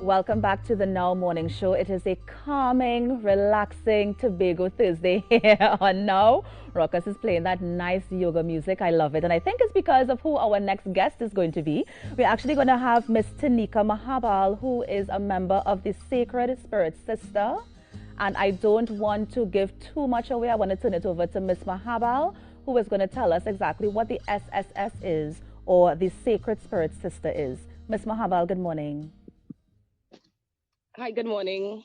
Welcome back to the Now Morning Show. It is a calming, relaxing Tobago Thursday here on Now. Ruckus is playing that nice yoga music. I love it. And I think it's because of who our next guest is going to be. We're actually going to have Miss Tanika Mahabal, who is a member of the Sacred Spirit Sister. And I don't want to give too much away. I want to turn it over to Miss Mahabal, who is going to tell us exactly what the SSS is, or the Sacred Spirit Sister is. Miss Mahabal, good morning. Hi, good morning.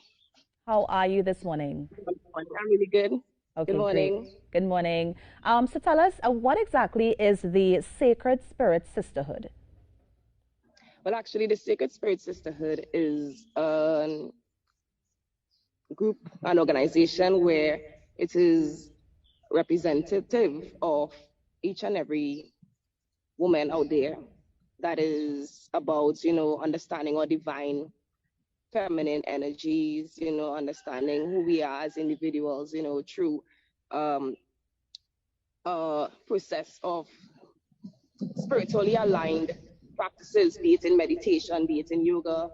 How are you this morning? I'm really good. Good Okay, great. morning. Good morning. So tell us, what exactly is the Sacred Spirit Sisterhood? Well, actually, the Sacred Spirit Sisterhood is a group, an organization where it is representative of each and every woman out there that is about, understanding our divine feminine energies, understanding who we are as individuals, through um, a process of spiritually aligned practices, be it in meditation, be it in yoga,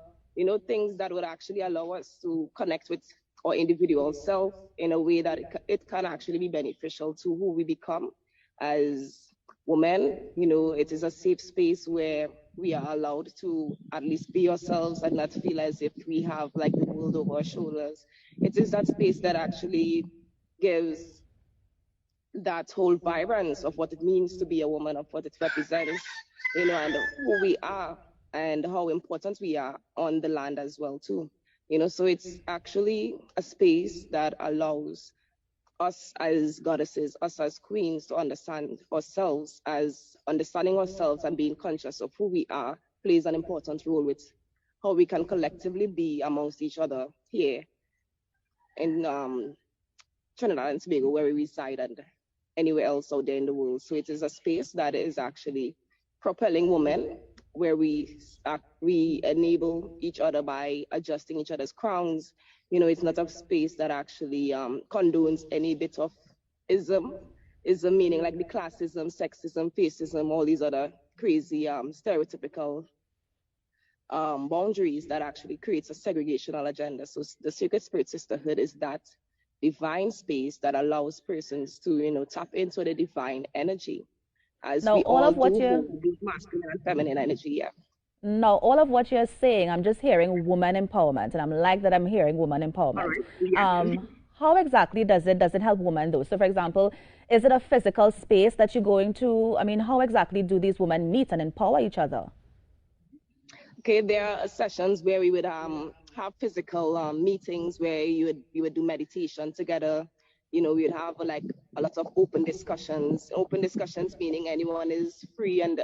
things that would actually allow us to connect with our individual self in a way that it can actually be beneficial to who we become as women. It is a safe space where we are allowed to at least be ourselves and not feel as if we have like the world over our shoulders. It is that space that actually gives that whole vibrance of what it means to be a woman, of what it represents, and who we are and how important we are on the land as well too. So it's actually a space that allows us as goddesses, us as queens to understand ourselves, as understanding ourselves and being conscious of who we are plays an important role with how we can collectively be amongst each other here in Trinidad and Tobago, where we reside, and anywhere else out there in the world. So it is a space that is actually propelling women, where we enable each other by adjusting each other's crowns. It's not a space that actually condones any bit of ism, ism meaning like the classism, sexism, fascism, all these other crazy stereotypical boundaries that actually creates a segregational agenda. So the Sacred Spirit Sisterhood is that divine space that allows persons to, tap into the divine energy, as Now, we all all of what do you hold the masculine and feminine energy. Yeah. now all of what you're saying, I'm just hearing woman empowerment, and I'm like that I'm hearing woman All empowerment. right. Yeah. How exactly does it help women though? So, for example, is it a physical space that you're going to? I mean, how exactly do these women meet and empower each other? Okay, there are sessions where we would have physical meetings where you would do meditation together. We would have like a lot of open discussions. Open discussions meaning anyone is free and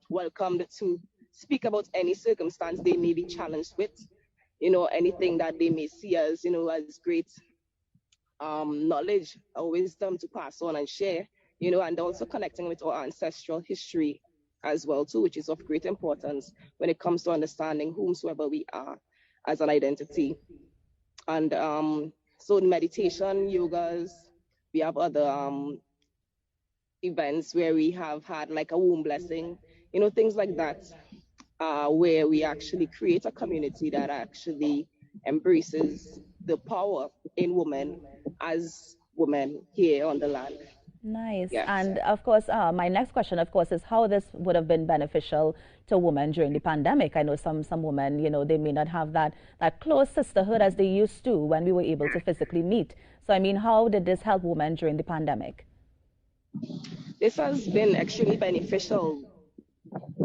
welcomed to speak about any circumstance they may be challenged with. Anything that they may see as as great knowledge or wisdom to pass on and share. And also connecting with our ancestral history as well too, which is of great importance when it comes to understanding whomsoever we are as an identity. And so in meditation, yogas, we have other events where we have had like a womb blessing, things like that, where we actually create a community that actually embraces the power in women as women here on the land. Nice. Yes. And of course, my next question, of course, is how this would have been beneficial to women during the pandemic. I know some women, they may not have that close sisterhood as they used to when we were able to physically meet. So, I mean, how did this help women during the pandemic? This has been extremely beneficial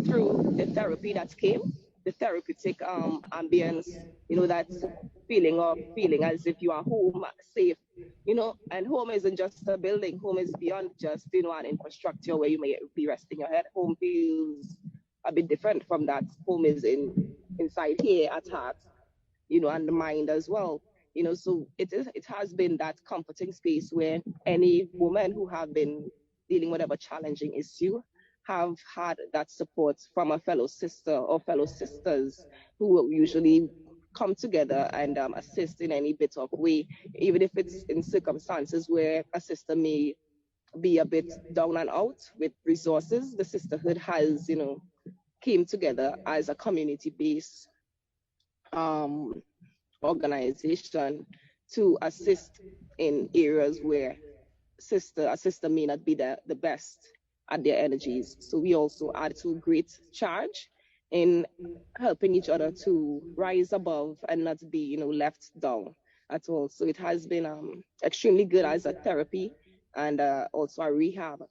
through the therapy that came, the therapeutic ambience, that feeling as if you are home, safe, and home isn't just a building. Home is beyond just, an infrastructure where you may be resting your head. Home feels a bit different from that. Home is inside here at heart, and the mind as well. So it has been that comforting space where any woman who have been dealing with whatever challenging issue have had that support from a fellow sister or fellow sisters who will usually come together and assist in any bit of way, even if it's in circumstances where a sister may be a bit down and out with resources. The sisterhood has, came together as a community base um, organization to assist in areas where a sister may not be the best at their energies. So we also add to great charge in helping each other to rise above and not be, left down at all. So it has been extremely good as a therapy and also a rehab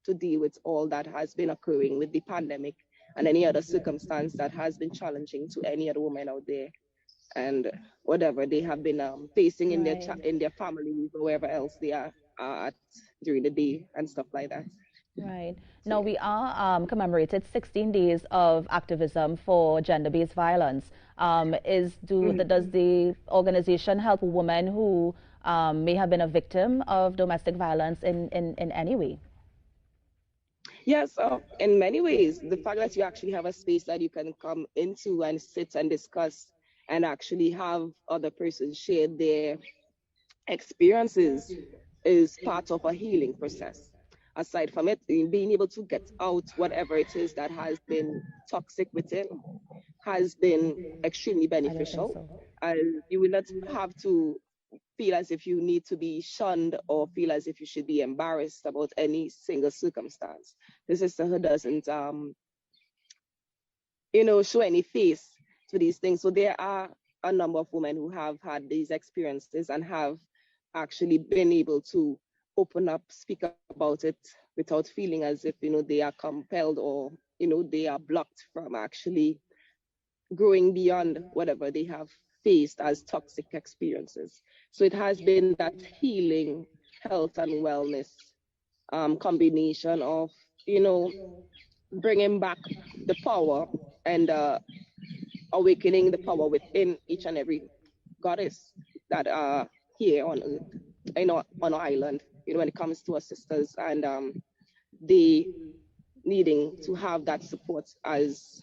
to deal with all that has been occurring with the pandemic and any other circumstance that has been challenging to any other woman out there and whatever they have been facing in their Right. in their families or wherever else they are at during the day and stuff like that. Right. So Now we are commemorated 16 days of activism for gender-based violence. Does mhm. the organization help women who may have been a victim of domestic violence in any way? Yes, in many ways, the fact that you actually have a space that you can come into and sit and discuss and actually have other persons share their experiences is part of a healing process. Aside from it, in being able to get out whatever it is that has been toxic within has been extremely I don't think beneficial. so. And you will not have to feel as if you need to be shunned or feel as if you should be embarrassed about any single circumstance. The sisterhood doesn't, show any face to these things. So there are a number of women who have had these experiences and have actually been able to open up, speak about it without feeling as if, they are compelled or, they are blocked from actually growing beyond whatever they have faced as toxic experiences. So it has been that healing, health, and wellness combination of, you know, bringing back the power and awakening the power within each and every goddess that are here on earth, on our island, when it comes to our sisters and they needing to have that support as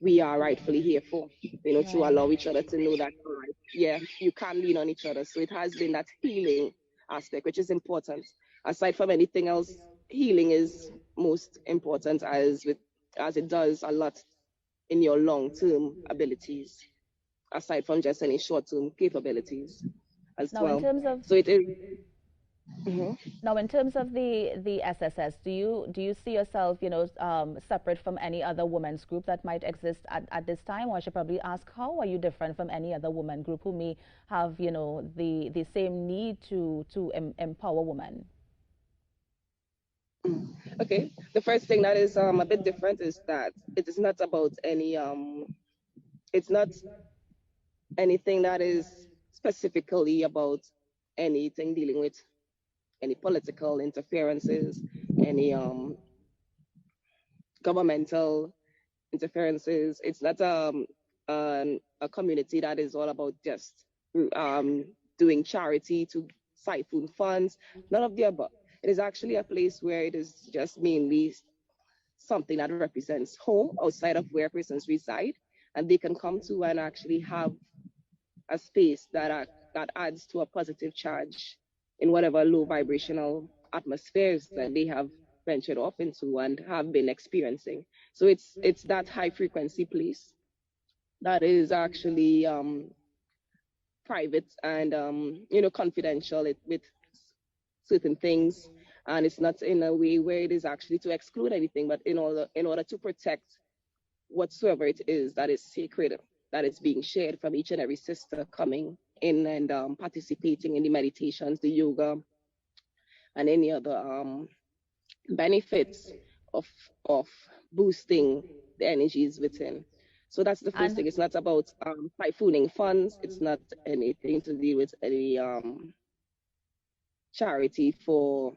we are rightfully here for, to Right. allow each other to know that, all right, yeah, you can lean on each other. So it has been that healing aspect, which is important. Aside from anything else, healing is most important as it does a lot in your long-term abilities, aside from just any short-term capabilities as Now, in well. terms of So it is. Mhm. the SSS, do you see yourself, separate from any other women's group that might exist at this time? Or I should probably ask, how are you different from any other women group who may have, the same need to empower women? Okay. The first thing that is a bit different is that it is not about it's not anything that is specifically about anything dealing with any political interferences, any governmental interferences. It's not a community that is all about just um, doing charity to siphon funds. None of the above. It is actually a place where it is just mainly something that represents home outside of where persons reside, and they can come to and actually have a space that adds to a positive charge in whatever low vibrational atmospheres that they have ventured off into and have been experiencing. So it's that high frequency place that is actually private and confidential with certain things, and it's not in a way where it is actually to exclude anything, but in order to protect whatsoever it is that is sacred, that is being shared from each and every sister coming in and participating in the meditations, the yoga, and any other benefits of of boosting the energies within. So that's the first And thing. It's not about siphooning funds. It's not anything to do with any charity for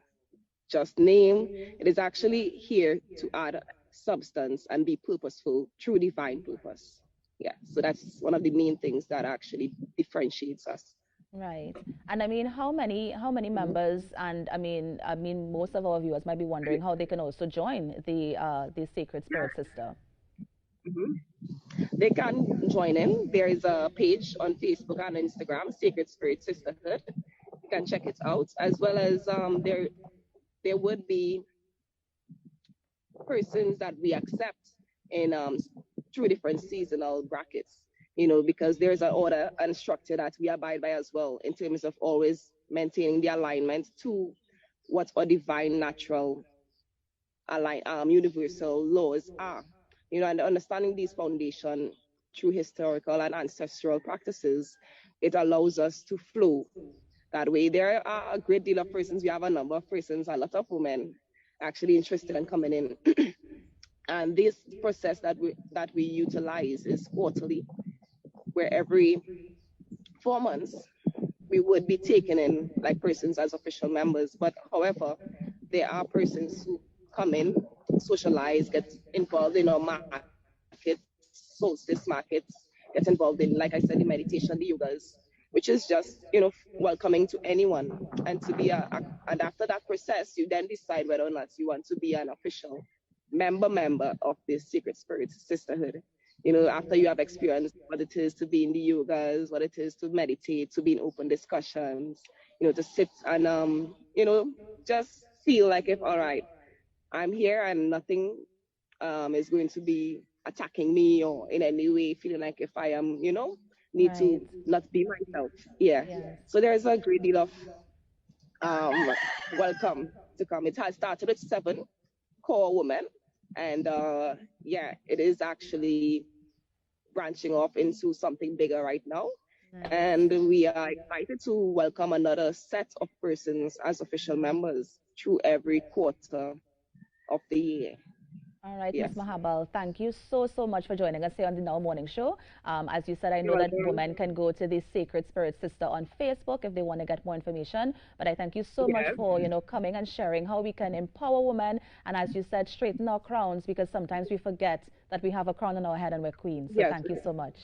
just name. It is actually here to add substance and be purposeful through divine purpose. Yeah, so that's one of the main things that actually differentiates us. right. And I mean, how many members? And I mean, most of our viewers might be wondering how they can also join the Sacred Spirit Sister. Mhm. They can join in. There is a page on Facebook and Instagram, Sacred Spirit Sisterhood. You can check it out, as well as there would be persons that we accept in through different seasonal brackets. because there's an order and structure that we abide by as well in terms of always maintaining the alignment to what our divine natural universal laws are. And understanding these foundation through historical and ancestral practices, it allows us to flow that way. There are a great deal of persons. We have a number of persons, a lot of women actually interested in coming in. And this process that we utilize is quarterly, where every 4 months we would be taking in like persons as official members. But however, there are persons who come in, socialize, get involved in our markets, solstice markets, get involved in, like I said, the meditation, the yogas, which is just, welcoming to anyone. And to be and after that process, you then decide whether or not you want to be an official member of the Secret Spirit Sisterhood. After you have experienced what it is to be in the yogas, what it is to meditate, to be in open discussions, to sit and just feel like, if all right, I'm here and nothing is going to be attacking me or in any way feeling like if I am, need Right. to not be myself. Yeah. Yes. So there's a great deal of um, welcome to come. It has started with 7 core women, and yeah, it is actually branching off into something bigger right now. Nice. And we are excited to welcome another set of persons as official members through every quarter of the year. All right, Miss Yes. Mahabal, thank you so, so much for joining us here on the Now Morning Show. As you said, I You're know that welcome. women can go to the Sacred Spirit Sister on Facebook if they want to get more information. But I thank you so much Yes. for, coming and sharing how we can empower women and, as you said, straighten our crowns because sometimes we forget that we have a crown on our head and we're queens. So Yes. thank you so much.